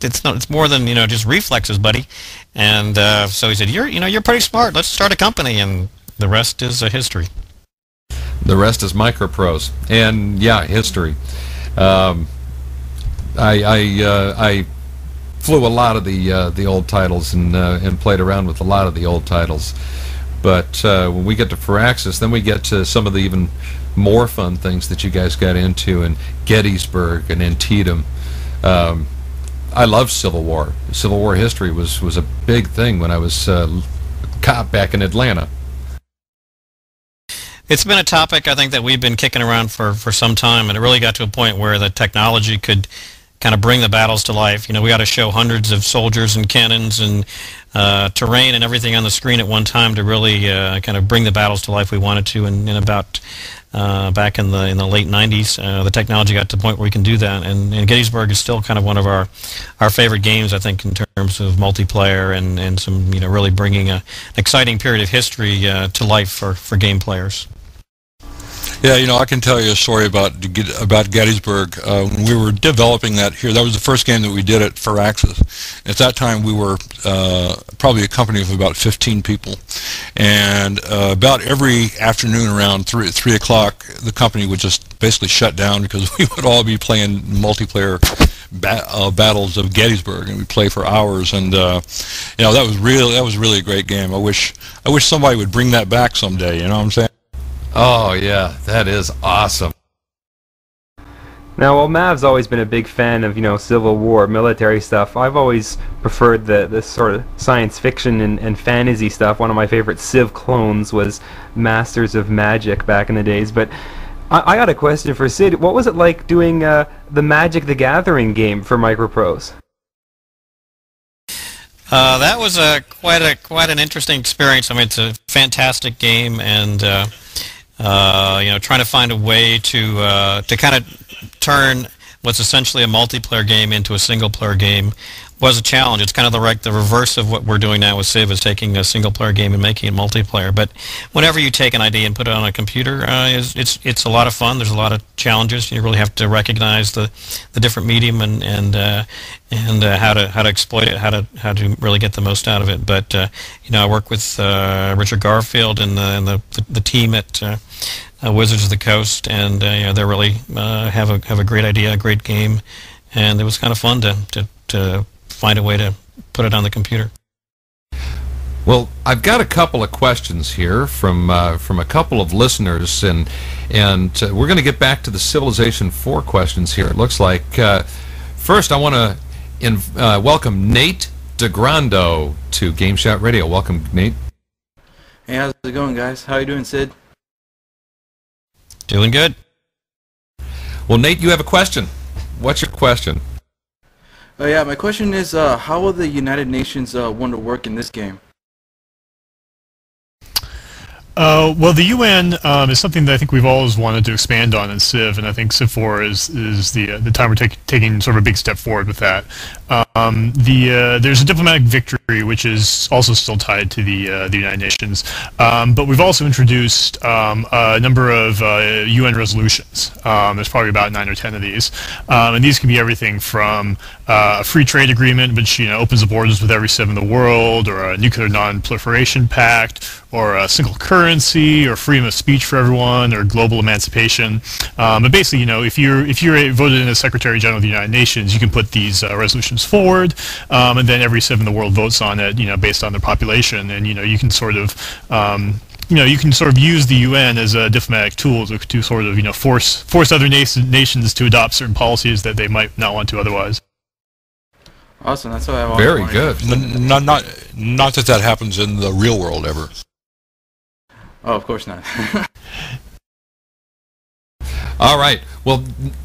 it's more than just reflexes, buddy." And so he said, "You're pretty smart. Let's start a company," and the rest is history. The rest is Microprose, and yeah, history. I flew a lot of the old titles and played around with a lot of the old titles, but when we get to Firaxis, then we get to some of the even more fun things that you guys got into, in Gettysburg and Antietam. I love Civil War. Civil War history was a big thing when I was cop back in Atlanta. It's been a topic, I think, that we've been kicking around for some time, and it really got to a point where the technology could kind of bring the battles to life. We got to show hundreds of soldiers and cannons and terrain and everything on the screen at one time to really kind of bring the battles to life we wanted to. And about back in the late 90s, the technology got to the point where we can do that. And Gettysburg is still kind of one of our favorite games, I think, in terms of multiplayer and some really bringing an exciting period of history to life for game players. Yeah, I can tell you a story about Gettysburg. When we were developing that here, that was the first game that we did at Firaxis. At that time, we were probably a company of about 15 people, and about every afternoon around 3 o'clock, the company would just basically shut down because we would all be playing multiplayer battles of Gettysburg, and we'd play for hours. And that was really a great game. I wish somebody would bring that back someday. You know what I'm saying? Oh yeah, that is awesome. Now, while Mav's always been a big fan of, Civil War, military stuff, I've always preferred this sort of science fiction and fantasy stuff. One of my favorite Civ clones was Masters of Magic back in the days. But I got a question for Sid. What was it like doing the Magic the Gathering game for Microprose? That was quite an interesting experience. I mean, it's a fantastic game, and trying to find a way to kind of turn what's essentially a multiplayer game into a single-player game was a challenge. It's kind of the reverse of what we're doing now with Civ, is taking a single-player game and making it multiplayer. But whenever you take an idea and put it on a computer, it's a lot of fun. There's a lot of challenges. You really have to recognize the different medium and how to exploit it, how to really get the most out of it. But I work with Richard Garfield and the team at Wizards of the Coast, and they really have a great idea, a great game, and it was kind of fun to find a way to put it on the computer. Well, I've got a couple of questions here from a couple of listeners, and we're going to get back to the Civilization 4 questions here. It looks like first I want to welcome Nate DeGrando to GameShout Radio. Welcome, Nate. Hey, how's it going, guys? How you doing, Sid? Doing good. Well, Nate, you have a question. What's your question? Yeah, my question is, how will the United Nations want to work in this game? Well, the UN is something that I think we've always wanted to expand on in Civ, and I think Civ 4 is the time we're taking sort of a big step forward with that. There's a diplomatic victory, which is also still tied to the United Nations, but we've also introduced a number of UN resolutions. There's probably about 9 or 10 of these, and these can be everything from a free trade agreement, which opens the borders with every civ in the world, or a nuclear non-proliferation pact, or a single currency, or freedom of speech for everyone, or global emancipation. But basically, if you're voted in as Secretary General of the United Nations, you can put these resolutions forward, and then every civ in the world votes on it, based on their population, and you can sort of use the UN as a diplomatic tool to sort of force other nations to adopt certain policies that they might not want to otherwise. Awesome, that's what I want. Very good. Not that happens in the real world ever. Oh, of course not. All right. Well,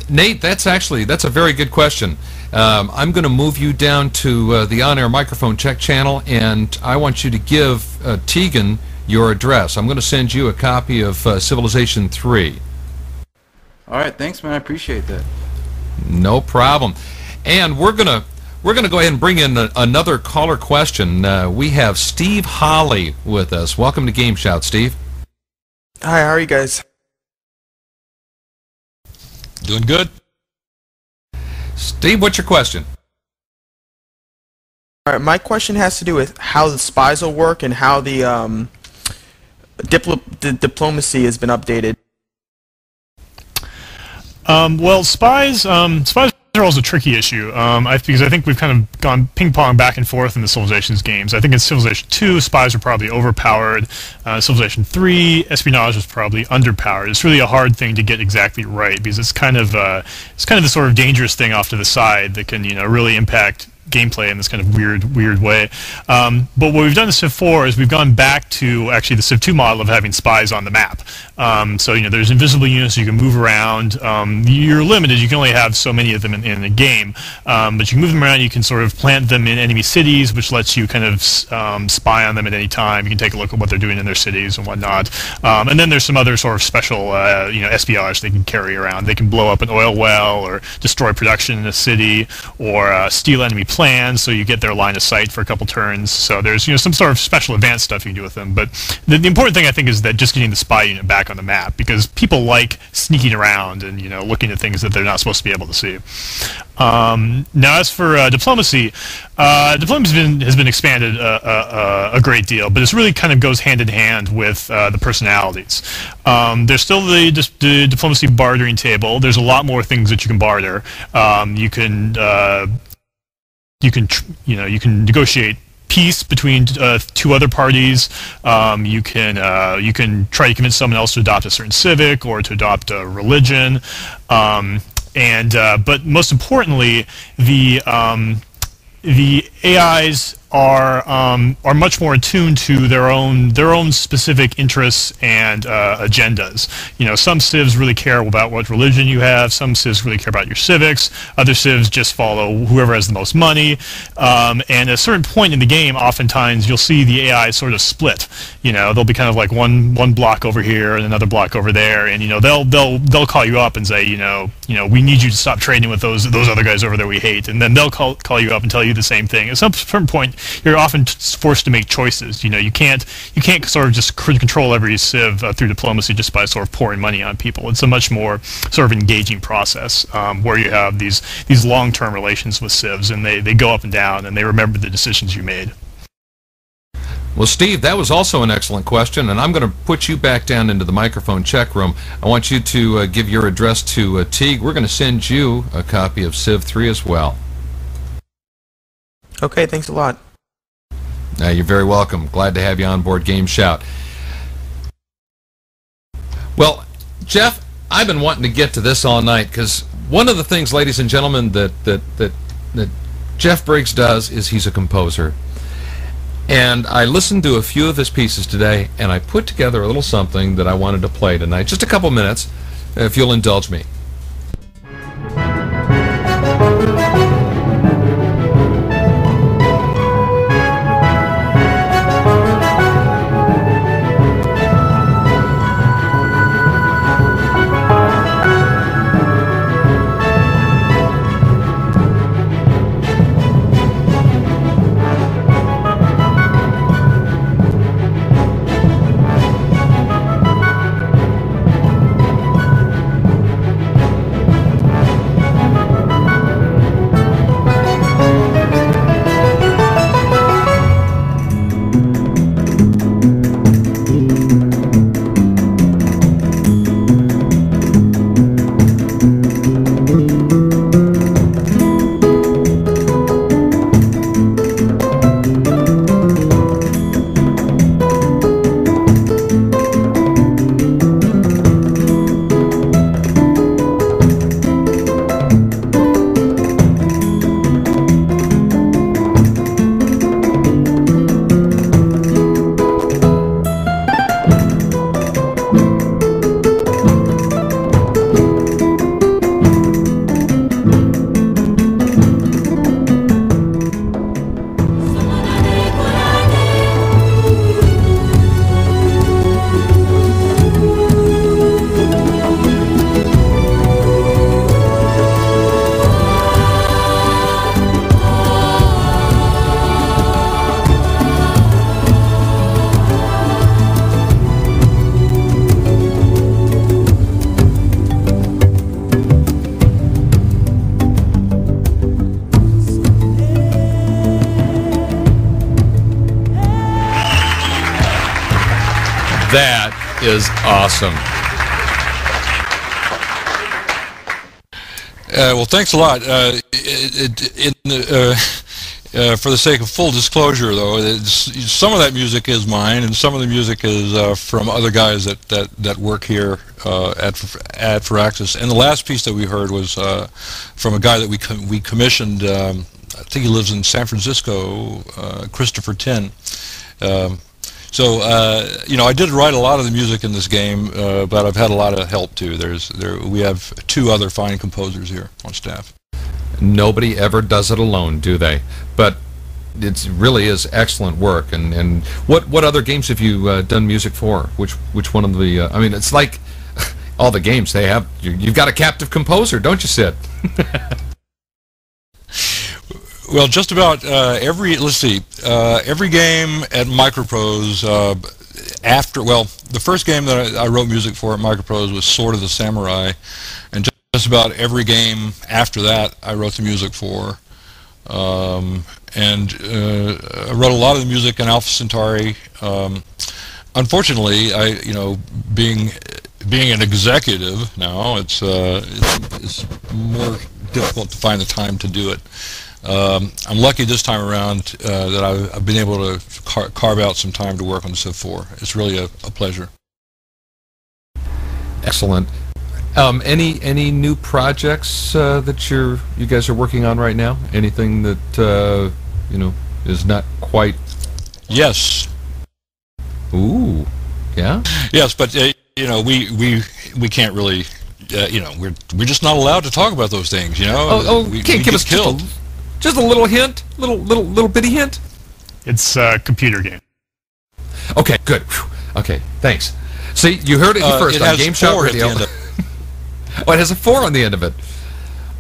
Nate, that's a very good question. I'm going to move you down to the on-air microphone check channel, and I want you to give Teegtahn your address. I'm going to send you a copy of Civilization 3. All right, thanks, man. I appreciate that. No problem. And we're going to go ahead and bring in another caller question. We have Steve Holly with us. Welcome to GameShout, Steve. Hi, how are you guys? Doing good. Steve, what's your question? All right, my question has to do with how the spies will work and how the diplomacy has been updated. Well, spies are also a tricky issue, because I think we've kind of gone ping-pong back and forth in the Civilizations games. I think in Civilization 2, spies are probably overpowered. Civilization 3, espionage is probably underpowered. It's really a hard thing to get exactly right, because it's kind of the sort of dangerous thing off to the side that can really impact gameplay in this kind of weird way. But what we've done in Civ 4 is we've gone back to actually the Civ 2 model of having spies on the map. So there's invisible units, you can move around. You're limited, you can only have so many of them in the game, but you can move them around, you can sort of plant them in enemy cities, which lets you kind of spy on them at any time. You can take a look at what they're doing in their cities and whatnot. And then there's some other sort of special espionage they can carry around. They can blow up an oil well, or destroy production in a city, or steal enemy plans, so you get their line of sight for a couple turns. So there's some sort of special advanced stuff you can do with them. But the important thing, I think, is that just getting the spy unit back on the map, because people like sneaking around and looking at things that they're not supposed to be able to see. Now, as for diplomacy, diplomacy has been expanded a great deal, but it really kind of goes hand in hand with the personalities. There's still the diplomacy bartering table. There's a lot more things that you can barter. You can negotiate peace between two other parties. You can try to convince someone else to adopt a certain civic or to adopt a religion. But most importantly, the AIs are much more attuned to their own specific interests and agendas. Some civs really care about what religion you have. Some civs really care about your civics. Other civs just follow whoever has the most money. And at a certain point in the game, oftentimes you'll see the AI sort of split. They'll be kind of like one block over here and another block over there, and they'll call you up and say, we need you to stop trading with those other guys over there we hate, and then they'll call you up and tell you the same thing. At some certain point, you're often forced to make choices. You can't sort of just control every civ through diplomacy just by sort of pouring money on people. It's a much more sort of engaging process where you have these long-term relations with civs, and they go up and down, and they remember the decisions you made. Well, Steve, that was also an excellent question, and I'm going to put you back down into the microphone check room. I want you to give your address to Teague. We're going to send you a copy of Civ 3 as well. Okay, thanks a lot. You're very welcome. Glad to have you on board GameShout. Well, Jeff, I've been wanting to get to this all night, because one of the things, ladies and gentlemen, that Jeff Briggs does is he's a composer. And I listened to a few of his pieces today, and I put together a little something that I wanted to play tonight. Just a couple minutes, if you'll indulge me. That is awesome. Well, thanks a lot. For the sake of full disclosure, though, some of that music is mine, and some of the music is from other guys that work here at Firaxis. And the last piece that we heard was from a guy that we commissioned. I think he lives in San Francisco, Christopher Tin. So I did write a lot of the music in this game, but I've had a lot of help too. We have 2 other fine composers here on staff. Nobody ever does it alone, do they? But it really is excellent work. And what other games have you done music for? Which one of the? I mean, it's like all the games they have. You've got a captive composer, don't you, Sid? Well, just about every game at Microprose the first game that I wrote music for at Microprose was Sword of the Samurai, and just about every game after that I wrote the music for. I wrote a lot of the music in Alpha Centauri. Unfortunately, being an executive now, it's more difficult to find the time to do it. I'm lucky this time around that I've been able to carve out some time to work on Civ 4. It's really a pleasure. Excellent. Any new projects that you guys are working on right now? Anything that is not quite? Yes. Ooh. Yeah. Yes, but we can't really. We're just not allowed to talk about those things. We give us killed. Just a little hint, little bitty hint. It's a computer game. Okay, good. Whew. Okay, thanks. See, you heard it first on GameShout Radio. Oh, it has a 4 on the end of it.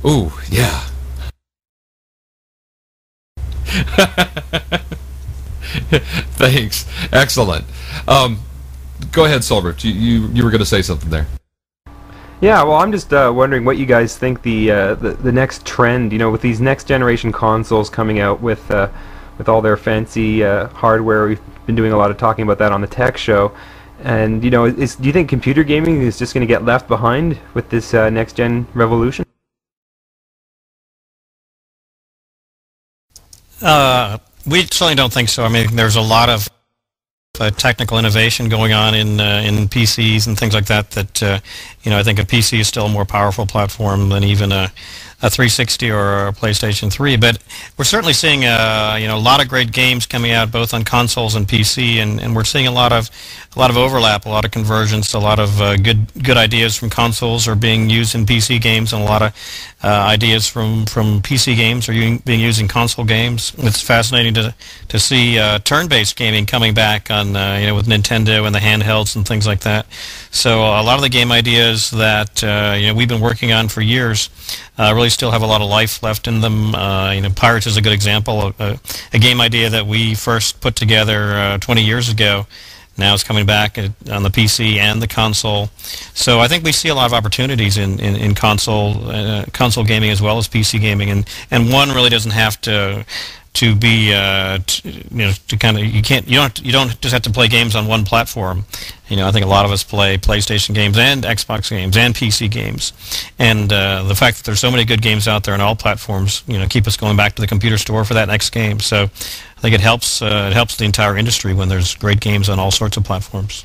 Ooh, yeah. Thanks. Excellent. Go ahead, Soulrift. You were going to say something there. Yeah, well, I'm just wondering what you guys think the next trend, with these next generation consoles coming out with all their fancy hardware. We've been doing a lot of talking about that on the tech show. And, do you think computer gaming is just going to get left behind with this next-gen revolution? We certainly don't think so. I mean, there's a lot of technical innovation going on in PCs and things like that. I think a PC is still a more powerful platform than even a 360 or a PlayStation 3. But we're certainly seeing a lot of great games coming out both on consoles and PC, and we're seeing a lot of overlap, a lot of convergence, a lot of good ideas from consoles are being used in PC games, and a lot of ideas from PC games are being used in console games. It's fascinating to see turn-based gaming coming back on with Nintendo and the handhelds and things like that. So a lot of the game ideas that we've been working on for years really still have a lot of life left in them. Pirates is a good example. A game idea that we first put together 20 years ago. Now it's coming back on the PC and the console. So I think we see a lot of opportunities in console gaming as well as PC gaming, and one really doesn't have to be you don't just have to play games on one platform. I think a lot of us play PlayStation games and Xbox games and PC games, and the fact that there's so many good games out there on all platforms, keep us going back to the computer store for that next game. So I think it helps the entire industry when there's great games on all sorts of platforms.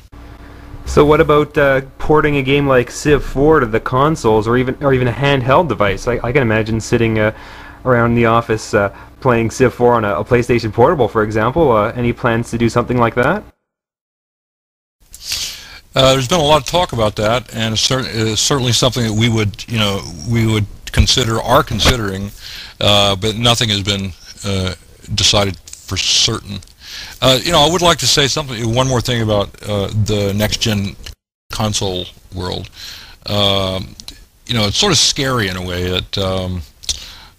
So what about porting a game like Civ 4 to the consoles or even a handheld device? I can imagine sitting around the office playing Civ 4 on a PlayStation Portable, for example. Any plans to do something like that? There's been a lot of talk about that, and it's certainly something that we would are considering, but nothing has been decided for certain. I would like to say one more thing about the next-gen console world. It's sort of scary in a way that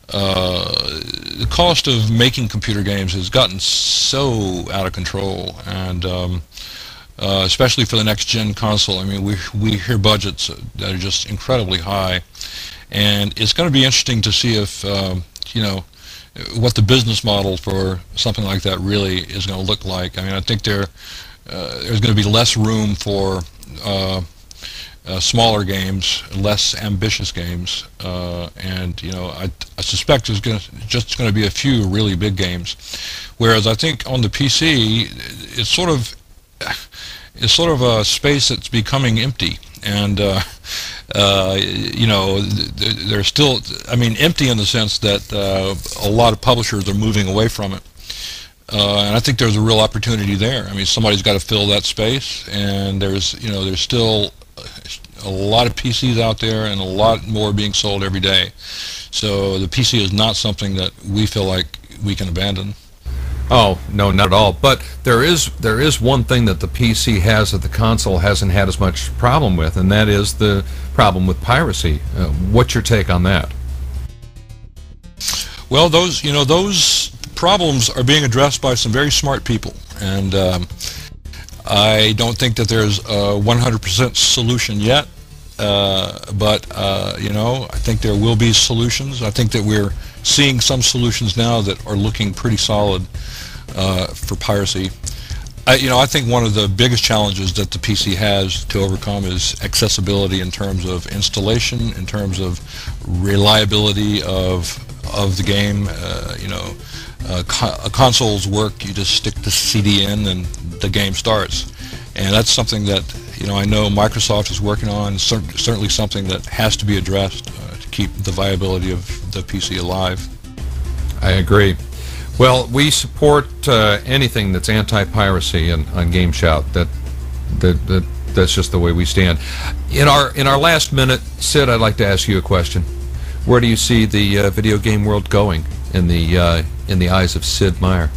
the cost of making computer games has gotten so out of control, and especially for the next-gen console. I mean, we hear budgets that are just incredibly high, and it's going to be interesting to see if what the business model for something like that really is going to look like. I mean, I think there's going to be less room for smaller games, less ambitious games, and I suspect there's just going to be a few really big games. Whereas I think on the PC, it's sort of a space that's becoming empty, and they're still, empty in the sense that a lot of publishers are moving away from it. And I think there's a real opportunity there. Somebody's got to fill that space, and there's still a lot of PCs out there and a lot more being sold every day. So the PC is not something that we feel like we can abandon. Oh, no, not at all. But there is one thing that the PC has that the console hasn't had as much problem with, and that is the problem with piracy. What's your take on that? Well, those problems are being addressed by some very smart people, and I don't think that there's a 100% solution yet, but I think there will be solutions. I think that we're seeing some solutions now that are looking pretty solid for piracy. I think one of the biggest challenges that the PC has to overcome is accessibility in terms of installation, in terms of reliability of the game. Consoles work, you just stick the CD in and the game starts. And that's something that I know Microsoft is working on, certainly something that has to be addressed to keep the viability of the PC alive. I agree. Well, we support anything that's anti-piracy on GameShout. That's just the way we stand. In our last minute, Sid, I'd like to ask you a question. Where do you see the video game world going in the eyes of Sid Meier?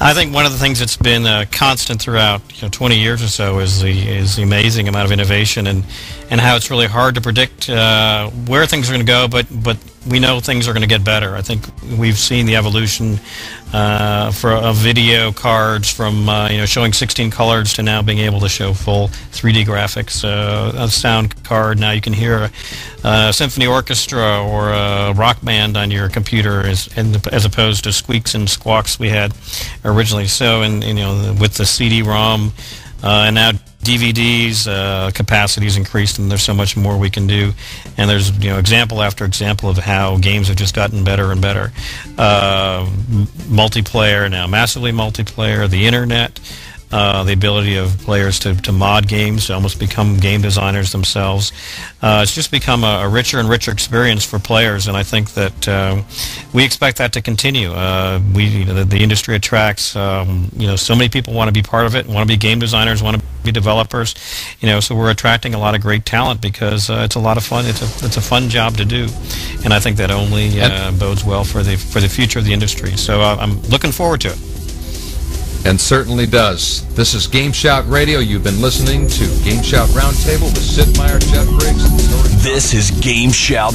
I think one of the things that's been constant throughout 20 years or so is the amazing amount of innovation and how it's really hard to predict where things are going to go, but we know things are going to get better. I think we've seen the evolution of video cards from showing 16 colors to now being able to show full 3D graphics. A sound card, now you can hear a symphony orchestra or a rock band on your computer as opposed to squeaks and squawks we had originally. So, with the CD-ROM and now DVDs, capacity's increased, and there's so much more we can do. And there's example after example of how games have just gotten better and better. Multiplayer now, massively multiplayer, the internet, the ability of players to mod games, to almost become game designers themselves. It's just become a richer and richer experience for players, and I think that we expect that to continue. The industry attracts, so many people want to be part of it, want to be game designers, want to be developers, so we're attracting a lot of great talent because it's a lot of fun. It's a fun job to do, and I think that only bodes well for the future of the industry. So I'm looking forward to it. And certainly does. This is GameShout Radio. You've been listening to GameShout Roundtable with Sid Meier, Jeff Briggs, and Soren. This is GameShout.